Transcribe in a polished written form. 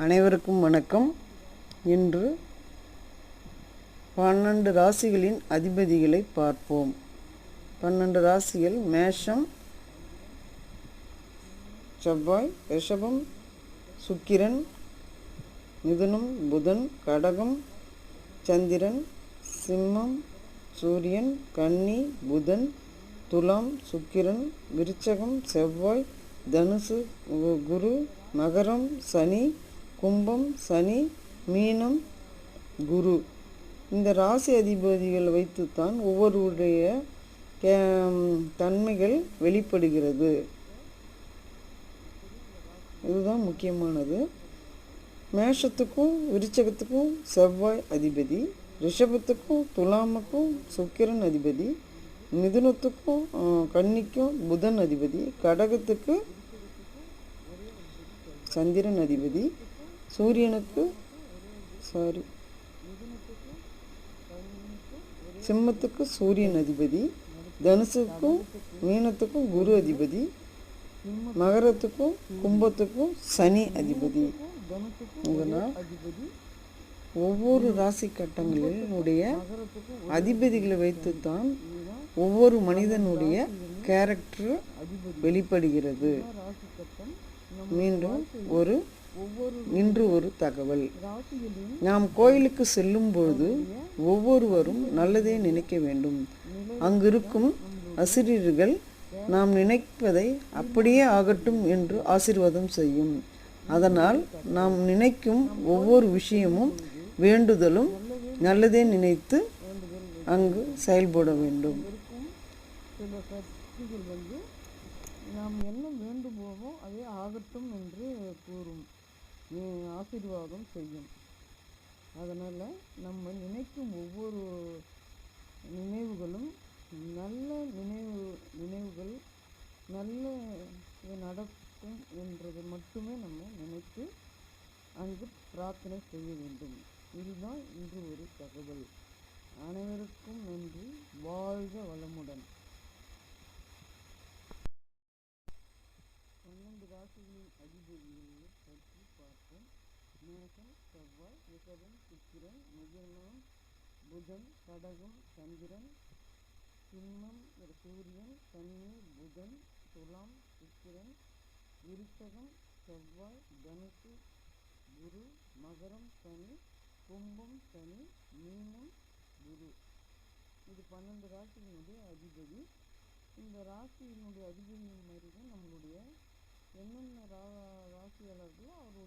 அனைவருக்கும் வணக்கம். இன்று 12 ராசிகளின் அதிபதிகளை பார்ப்போம். 12 ராசிகள்: மேஷம் செவ்வாய், ரிஷபம் சுக்கிரன், மிதுனம் புதன், கடகம் சந்திரன், சிம்மம் சூரியன், கன்னி புதன், துலாம் சுக்கிரன், விருச்சகம் செவ்வாய், தனுசு குரு, மகரம் சனி, கும்பம் சனி, மீனம் குரு. இந்த ராசி அதிபதிகள் வைத்துத்தான் ஒவ்வொருடைய தன்மைகள் வெளிப்படுகிறது. இதுதான் முக்கியமானது. மேஷத்துக்கும் விருச்சகத்துக்கும் செவ்வாய் அதிபதி, ரிஷபத்துக்கும் துலாமுக்கும் சுக்கிரன் அதிபதி, மிதுனத்துக்கும் கன்னிக்கும் புதன் அதிபதி, கடகத்துக்கு சந்திரன் அதிபதி, சூரியனுக்கு சிம்மத்துக்கு சூரியன் அதிபதி, தனுசுக்கும் மீனத்துக்கும் குரு அதிபதி, மகரத்துக்கும் கும்பத்துக்கும் சனி அதிபதி. இதனால் ஒவ்வொரு ராசி கட்டங்களினுடைய அதிபதிகளை வைத்துத்தான் ஒவ்வொரு மனிதனுடைய கேரக்டர் வெளிப்படுகிறது. மீண்டும் இன்று ஒரு தகவல். நாம் கோயிலுக்கு செல்லும் பொழுது ஒவ்வொருவரும் நல்லதே நினைக்க வேண்டும். அங்கிருக்கும் அசிரியர்கள் நாம் நினைப்பதை அப்படியே ஆகட்டும் என்று ஆசீர்வாதம் செய்யும். அதனால் நாம் நினைக்கும் ஒவ்வொரு விஷயமும் வேண்டுதலும் நல்லதே நினைத்து அங்கு செயல்பட வேண்டும். சில சக்திகள் நாம் என்ன வேண்டுமோ அதே ஆகட்டும் என்று கூறும், ஆசீர்வாதம் செய்யும். அதனால் நம்ம நினைக்கும் ஒவ்வொரு நினைவுகளும் நல்ல நினைவுகள் நல்ல நடக்கும் என்றதை மட்டுமே நம்ம நினைத்து அங்கு பிரார்த்தனை செய்ய வேண்டும். இதுதான் இன்று ஒரு தகவல். அனைவருக்கும் நன்றி. வாழ்க வளமுடன். 12 ராசிகளின் அதிபதிகளை பற்றி பார்ப்போம். மேஷம் செவ்வாய், ரிஷபம் சுக்கிரன், மிதுனம் புதன், கடகம் சந்திரன், சிம்மம் சூரியன், கன்னி புதன், துலாம் சுக்கிரன், விருச்சகம் செவ்வாய், தனுசு குரு, மகரம் சனி, கும்பம் சனி, மீனம் குரு. இது 12 ராசியினுடைய அதிபதி. இந்த ராசியினுடைய அதிபதியின் மாதிரி தான் நம்மளுடைய என்னென்ன ராசியாளர்களோ அவருடைய